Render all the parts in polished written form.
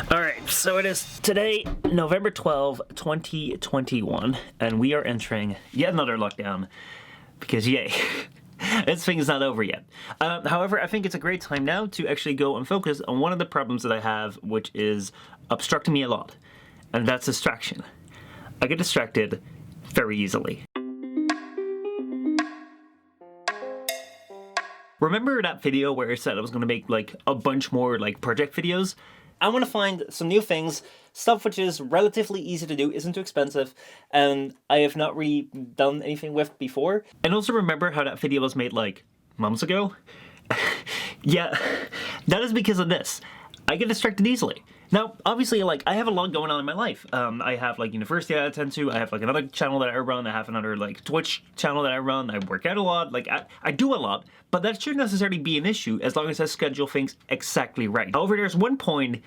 Alright, so it is today, November 12, 2021, and we are entering yet another lockdown, because yay, this thing is not over yet. However, I think it's a great time now to actually go and focus on one of the problems that I have, which is obstructing me a lot, and that's distraction. I get distracted very easily. Remember that video where I said I was going to make like a bunch more like project videos? I want to find some new things, stuff which is relatively easy to do, isn't too expensive, and I have not really done anything with before. And also remember how that video was made like months ago? Yeah, that is because of this. I get distracted easily. Now, obviously, like, I have a lot going on in my life. I have, like, university I attend to, I have, like, another channel that I run, I have another, like, Twitch channel that I run, I work out a lot, like, I do a lot, but that shouldn't necessarily be an issue as long as I schedule things exactly right. However, there's one point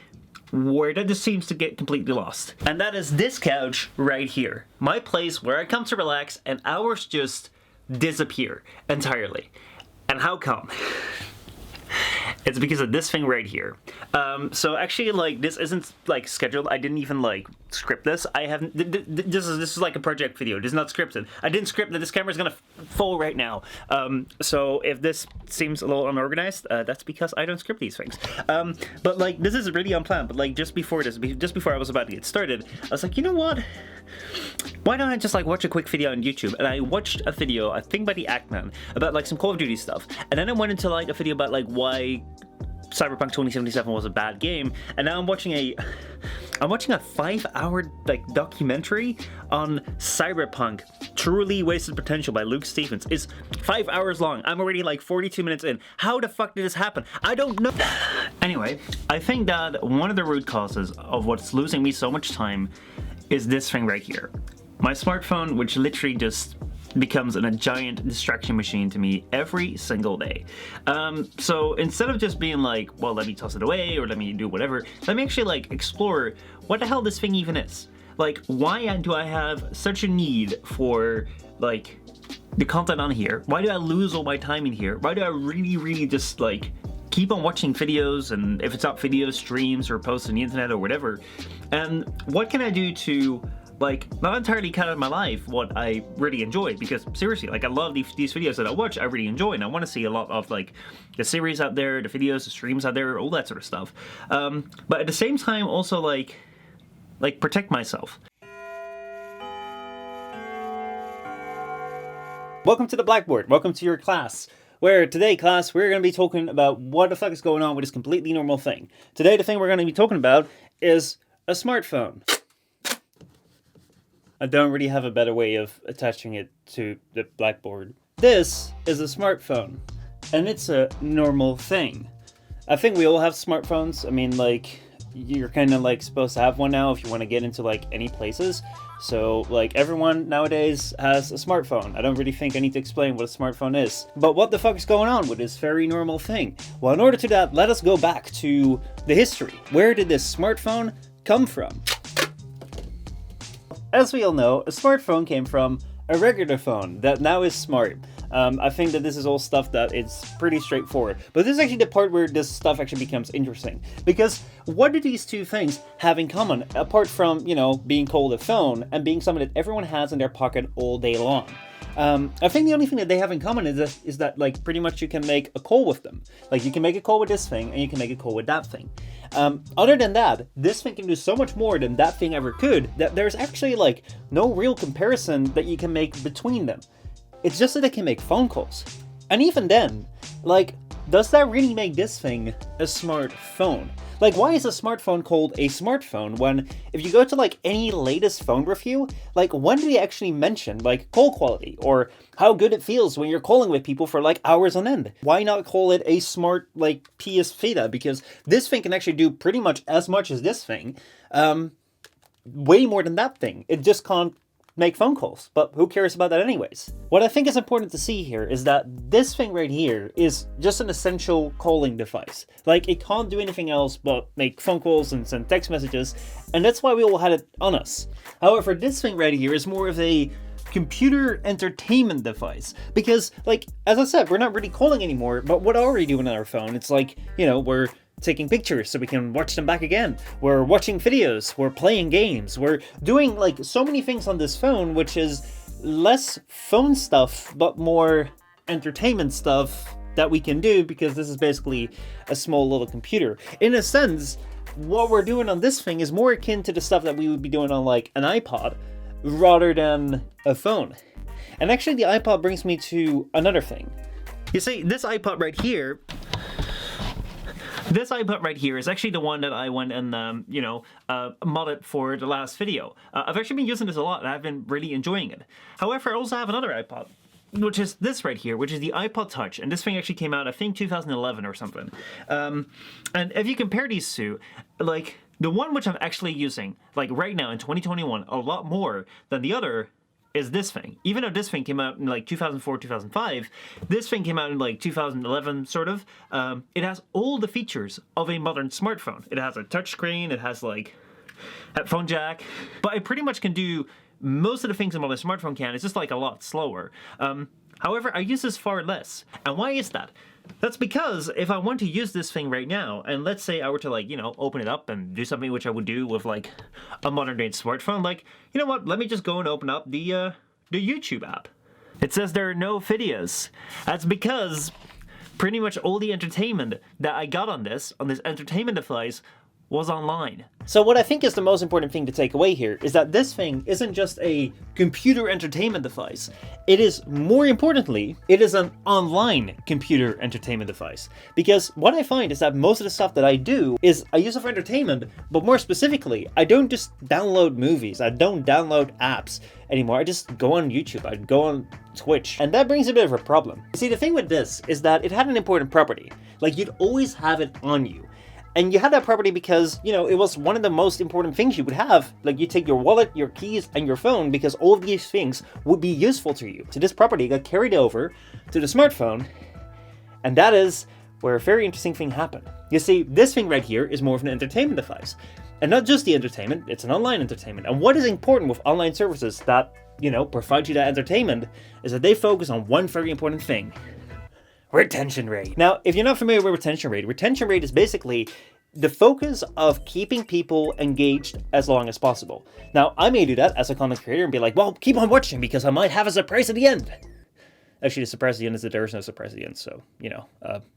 where that just seems to get completely lost. And that is this couch right here. My place where I come to relax and hours just disappear entirely. And how come? It's because of this thing right here. So actually, like, this isn't like scheduled. I didn't even like script this. I haven't. This is like a project video. This is not scripted. I didn't script that this camera is gonna fall right now. So if this seems a little unorganized, that's because I don't script these things. But like, this is really unplanned. But like, just before I was about to get started, I was like, you know what? Why don't I just like watch a quick video on YouTube? And I watched a video, I think by the Ackman, about like some Call of Duty stuff. And then I went into like a video about like why Cyberpunk 2077 was a bad game. And now I'm watching a 5-hour like documentary on Cyberpunk, Truly Wasted Potential by Luke Stevens. It's 5 hours long. I'm already like 42 minutes in. How the fuck did this happen? I don't know. Anyway, I think that one of the root causes of what's losing me so much time is this thing right here. My smartphone, which literally just becomes a giant distraction machine to me every single day. So instead of just being like, well, let me toss it away or let me do whatever, let me actually like explore what the hell this thing even is. Like, why do I have such a need for like the content on here? Why do I lose all my time in here? Why do I really just like keep on watching videos, and if it's not videos, streams, or posts on the internet or whatever? And what can I do to like not entirely cut out of my life what I really enjoy? Because seriously, like, I love these videos that I watch, I really enjoy, and I want to see a lot of like the series out there, the videos, the streams out there, all that sort of stuff. But at the same time, also like protect myself. Welcome to the Blackboard. Welcome to your class. Where today, class, we're going to be talking about what the fuck is going on with this completely normal thing. Today, the thing we're going to be talking about is a smartphone. I don't really have a better way of attaching it to the Blackboard. This is a smartphone, and it's a normal thing. I think we all have smartphones. I mean, like, you're kind of like supposed to have one now if you want to get into like any places. So like, everyone nowadays has a smartphone. I don't really think I need to explain what a smartphone is. But what the fuck is going on with this very normal thing? Well, in order to that, let us go back to the history. Where did this smartphone come from? As we all know, a smartphone came from a regular phone that now is smart. I think that this is all stuff that it's pretty straightforward. But this is actually the part where this stuff actually becomes interesting. Because what do these two things have in common, apart from, you know, being called a phone and being something that everyone has in their pocket all day long? I think the only thing that they have in common is that like, pretty much you can make a call with them. Like, you can make a call with this thing, and you can make a call with that thing. Other than that, this thing can do so much more than that thing ever could, that there's actually like no real comparison that you can make between them. It's just that it can make phone calls. And even then, like, does that really make this thing a smartphone? Like, why is a smartphone called a smartphone when, if you go to like any latest phone review, like, when do they actually mention like call quality or how good it feels when you're calling with people for like hours on end? Why not call it a smart like PS Vita? Because this thing can actually do pretty much as much as this thing, way more than that thing. It just can't make phone calls, but who cares about that anyways? What I think is important to see here is that this thing right here is just an essential calling device. Like, it can't do anything else but make phone calls and send text messages, and that's why we all had it on us. However, this thing right here is more of a computer entertainment device, because, like, as I said, we're not really calling anymore, but what are we doing on our phone? It's like, you know, we're taking pictures so we can watch them back again. We're watching videos, we're playing games, we're doing like so many things on this phone, which is less phone stuff, but more entertainment stuff that we can do because this is basically a small little computer. In a sense, what we're doing on this thing is more akin to the stuff that we would be doing on like an iPod rather than a phone. And actually the iPod brings me to another thing. You see, this iPod right here is actually the one that I went and, modded for the last video. I've actually been using this a lot and I've been really enjoying it. However, I also have another iPod, which is this right here, which is the iPod Touch. And this thing actually came out, I think, 2011 or something. And if you compare these two, like, the one which I'm actually using, like, right now in 2021, a lot more than the other is this thing. Even though this thing came out in like 2004, 2005, this thing came out in like 2011, sort of. It has all the features of a modern smartphone. It has a touchscreen, it has like headphone jack, but it pretty much can do most of the things a modern smartphone can. It's just like a lot slower. However, I use this far less. And why is that? That's because if I want to use this thing right now, and let's say I were to like, open it up and do something which I would do with like a modern day smartphone, like, you know what, let me just go and open up the YouTube app. It says there are no videos. That's because pretty much all the entertainment that I got on this entertainment device was online. So what I think is the most important thing to take away here is that this thing isn't just a computer entertainment device. It is, more importantly, it is an online computer entertainment device. Because what I find is that most of the stuff that I do is I use it for entertainment, but more specifically, I don't just download movies, I don't download apps anymore. I just go on YouTube, I go on Twitch, and that brings a bit of a problem. See, the thing with this is that it had an important property. Like, you'd always have it on you. And you had that property because, it was one of the most important things you would have. Like, you take your wallet, your keys, and your phone because all of these things would be useful to you. So this property got carried over to the smartphone, and that is where a very interesting thing happened. You see, this thing right here is more of an entertainment device. And not just the entertainment, it's an online entertainment. And what is important with online services that, provide you that entertainment is that they focus on one very important thing. Retention rate. Now, if you're not familiar with retention rate is basically the focus of keeping people engaged as long as possible. Now, I may do that as a content creator and be like, well, keep on watching because I might have a surprise at the end. Actually, the surprise at the end is that there is no surprise at the end, so,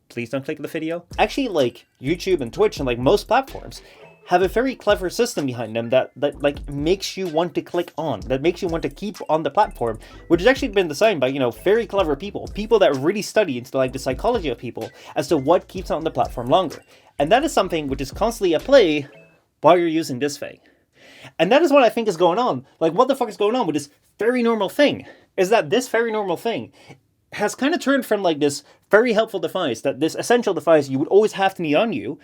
please don't click the video. Actually, like, YouTube and Twitch and, like, most platforms have a very clever system behind them that makes you want to click on, that makes you want to keep on the platform, which has actually been designed by, very clever people that really study into like the psychology of people as to what keeps on the platform longer. And that is something which is constantly at play while you're using this thing. And that is what I think is going on. Like, what the fuck is going on with this very normal thing? Is that this very normal thing has kind of turned from like this very helpful device, that this essential device you would always have to need on you,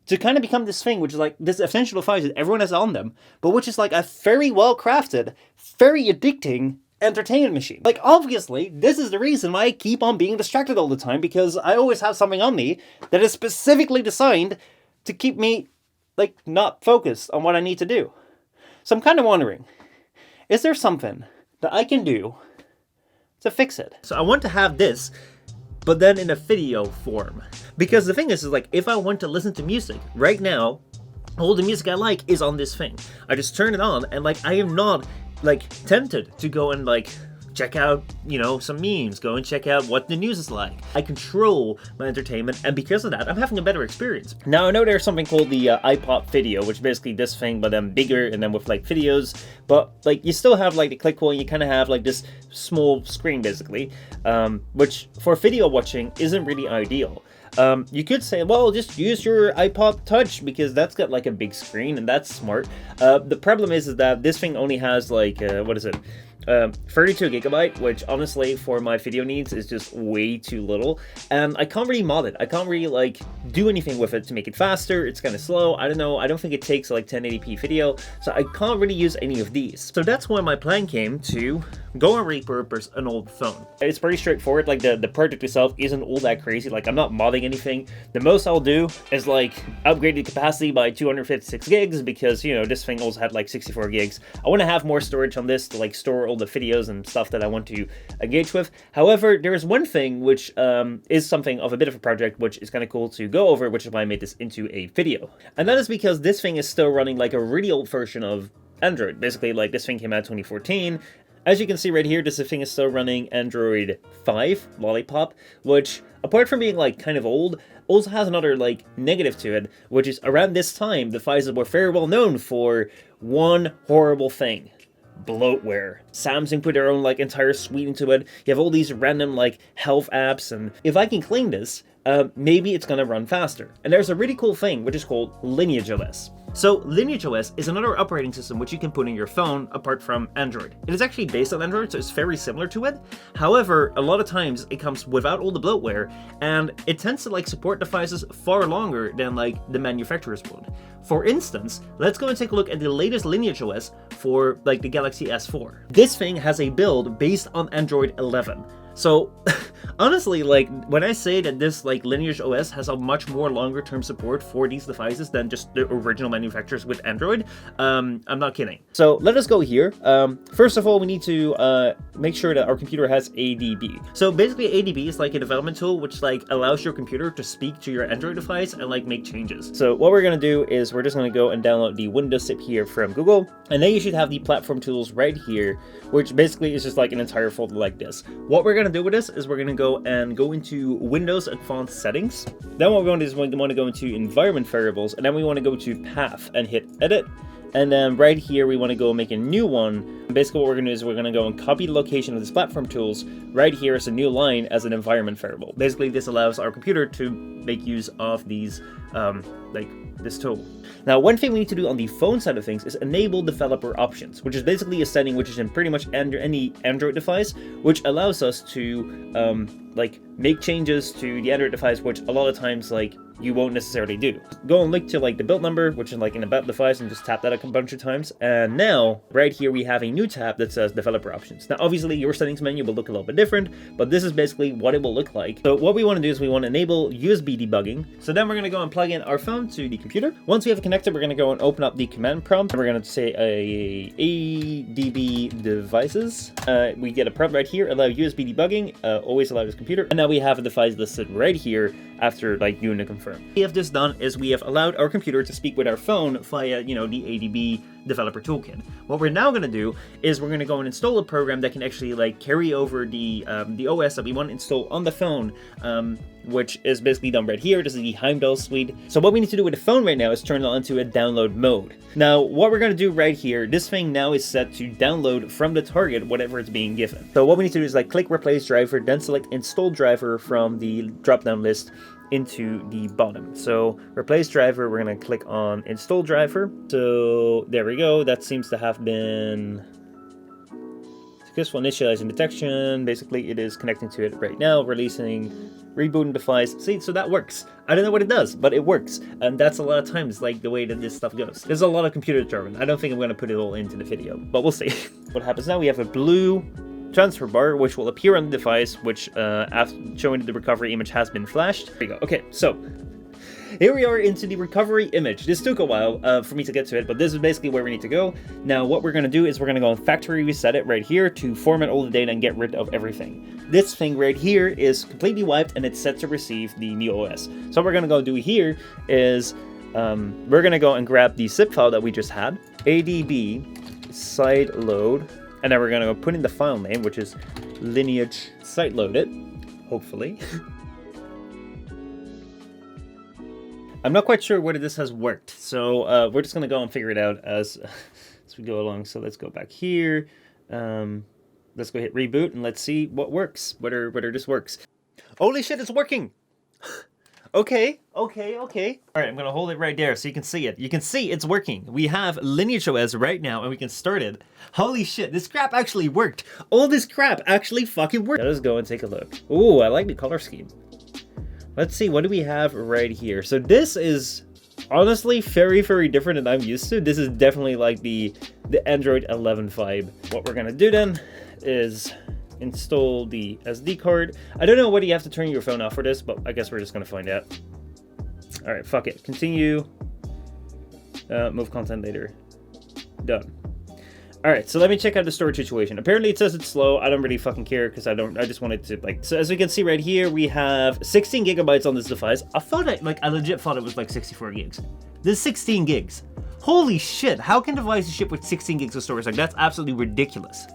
to kind of become this thing which is like this essential device that everyone has on them, but which is like a very well crafted, very addicting entertainment machine. Like, obviously, this is the reason why I keep on being distracted all the time, because I always have something on me that is specifically designed to keep me, like, not focused on what I need to do. So I'm kind of wondering, is there something that I can do to fix it? So I want to have this, but then in a video form. Because the thing is like, if I want to listen to music right now, all the music I like is on this thing. I just turn it on and like, I am not like tempted to go and like check out, some memes, go and check out what the news is like. I control my entertainment, and because of that, I'm having a better experience. Now, I know there's something called the iPod Video, which is basically this thing, but then bigger, and then with like videos, but like you still have like the click wheel, and you kind of have like this small screen basically, which for video watching isn't really ideal. You could say, well, just use your iPod Touch because that's got like a big screen and that's smart. The problem is that this thing only has like, 32 gigabyte, which honestly for my video needs is just way too little. And I can't really mod it. I can't really like do anything with it to make it faster. It's kind of slow. I don't know. I don't think it takes like 1080p video. So I can't really use any of these. So that's when my plan came to go and repurpose an old phone. It's pretty straightforward. Like the project itself isn't all that crazy. Like I'm not modding anything. The most I'll do is like upgrade the capacity by 256 gigs because, you know, this thing also had like 64 gigs. I want to have more storage on this to like store all the videos and stuff that I want to engage with. However, there is one thing which is something of a bit of a project, which is kind of cool to go over, which is why I made this into a video. And that is because this thing is still running like a really old version of Android. Basically, like this thing came out in 2014. As you can see right here, this thing is still running Android 5 Lollipop, which, apart from being like kind of old, also has another like negative to it, which is around this time, the devices were very well known for one horrible thing: bloatware. Samsung put their own like entire suite into it. You have all these random like health apps, and if I can clean this, maybe it's gonna run faster. And there's a really cool thing which is called Lineage Os. So Lineage OS is another operating system which you can put in your phone apart from Android. It is actually based on Android, so it's very similar to it. However, a lot of times it comes without all the bloatware, and it tends to like support devices far longer than like the manufacturers would. For instance, let's go and take a look at the latest Lineage OS for like the Galaxy S4. This thing has a build based on Android 11. So, honestly, like, when I say that this, like, Lineage OS has a much more longer-term support for these devices than just the original manufacturers with Android, I'm not kidding. So, let us go here. First of all, we need to make sure that our computer has ADB. So, basically, ADB is, like, a development tool which, like, allows your computer to speak to your Android device and, like, make changes. So, what we're going to do is we're just going to go and download the Windows zip here from Google, and then you should have the platform tools right here, which basically is just, like, an entire folder like this. What we're going to do with this is we're going to go into Windows Advanced Settings. Then what we want to do is we want to go into Environment Variables, and then we want to go to Path and hit Edit. And then right here we want to go make a new one. Basically what we're going to do is we're going to go and copy the location of this platform tools right here as a new line as an environment variable. Basically this allows our computer to make use of these like this tool. Now, one thing we need to do on the phone side of things is enable developer options, which is basically a setting which is in pretty much any Android device, which allows us to like make changes to the Android device, which a lot of times like you won't necessarily do. Go and link to like the build number, which is like in about device, and just tap that a bunch of times. And now right here we have a new tab that says developer options. Now obviously your settings menu will look a little bit different, but this is basically what it will look like. So what we want to do is we want to enable USB debugging. So then we're going to go and plug in our phone to the computer. Once we have it connected, we're going to go and open up the command prompt, and we're going to say ADB devices. We get a prompt right here, allow USB debugging, always allow this computer. And now we have a device listed right here after like doing the confirm. What we have just done is we have allowed our computer to speak with our phone via, you know, the ADB developer toolkit. What we're now going to do is we're going to go and install a program that can actually like carry over the OS that we want to install on the phone, which is basically done right here. This is the Heimdall suite. So what we need to do with the phone right now is turn it on to a download mode. Now, what we're going to do right here, this thing now is set to download from the target whatever it's being given. So what we need to do is like click replace driver, then select install driver from the drop-down list into the bottom. So replace driver, we're going to click on install driver. So there we go. That seems to have been successful initializing detection. Basically it is connecting to it right now, releasing, rebooting device. See, so that works. I don't know what it does, but it works. And that's a lot of times like the way that this stuff goes. There's a lot of computer jargon. I don't think I'm going to put it all into the video, but we'll see. What happens now, we have a blue transfer bar which will appear on the device, which after showing the recovery image has been flashed. There we go. Okay, so here we are into the recovery image. This took a while for me to get to it, but this is basically where we need to go. Now what we're going to do is we're going to go and factory reset it right here to format all the data and get rid of everything. This thing right here is completely wiped and it's set to receive the new OS. So what we're going to go do here is we're going to go and grab the zip file that we just had, ADB side load, and then we're going to go put in the file name, which is lineage site loaded, hopefully. I'm not quite sure whether this has worked, so we're just going to go and figure it out as we go along. So let's go back here. Let's go hit reboot and let's see what works, whether this works. Holy shit, it's working! Okay. All right, I'm going to hold it right there so you can see it. You can see it's working. We have Lineage OS right now and we can start it. Holy shit, this crap actually worked. All this crap actually fucking worked. Let us go and take a look. Ooh, I like the color scheme. Let's see, what do we have right here? So this is honestly very, very different than I'm used to. This is definitely like the Android 11 vibe. What we're gonna do then is install the SD card. I don't know whether you have to turn your phone off for this, but I guess we're just gonna find out. All right, fuck it. Continue. Move content later. Done. All right, so let me check out the storage situation. Apparently it says it's slow. I don't really fucking care because I just wanted to like, so as we can see right here, we have 16 gigabytes on this device. I legit thought it was like 64 gigs. This is 16 gigs. Holy shit, how can devices ship with 16 gigs of storage? Like, that's absolutely ridiculous.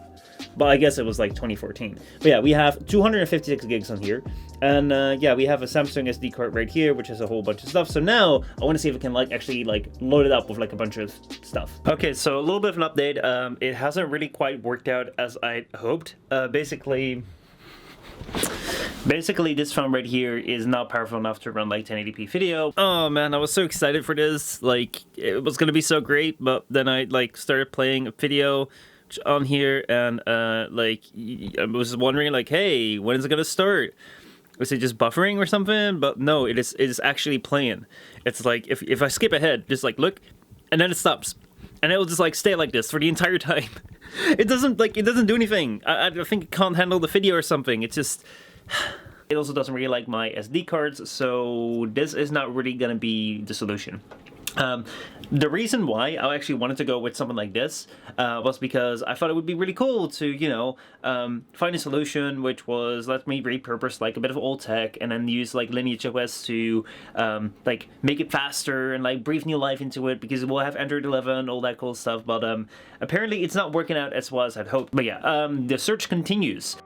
But I guess it was like 2014. But yeah, we have 256 gigs on here. And yeah, we have a Samsung SD card right here, which has a whole bunch of stuff. So now I want to see if we can like actually like load it up with like a bunch of stuff. Okay, so a little bit of an update. It hasn't really quite worked out as I hoped. Basically this phone right here is not powerful enough to run like 1080p video. Oh man, I was so excited for this. Like, it was gonna be so great, but then I like started playing a video on here and like I was wondering like, hey, when is it gonna start? Was it just buffering or something? But no, it is actually playing. It's like if I skip ahead, just like look, and then it stops, and it will just like stay like this for the entire time. It doesn't do anything. I think it can't handle the video or something. It's just it also doesn't really like my SD cards, so this is not really gonna be the solution. The reason why I actually wanted to go with something like this was because I thought it would be really cool to, you know, find a solution which was, let me repurpose like a bit of old tech and then use like LineageOS to like make it faster and like breathe new life into it, because we'll have Android 11, all that cool stuff. But apparently it's not working out as well as I'd hoped. But yeah, the search continues.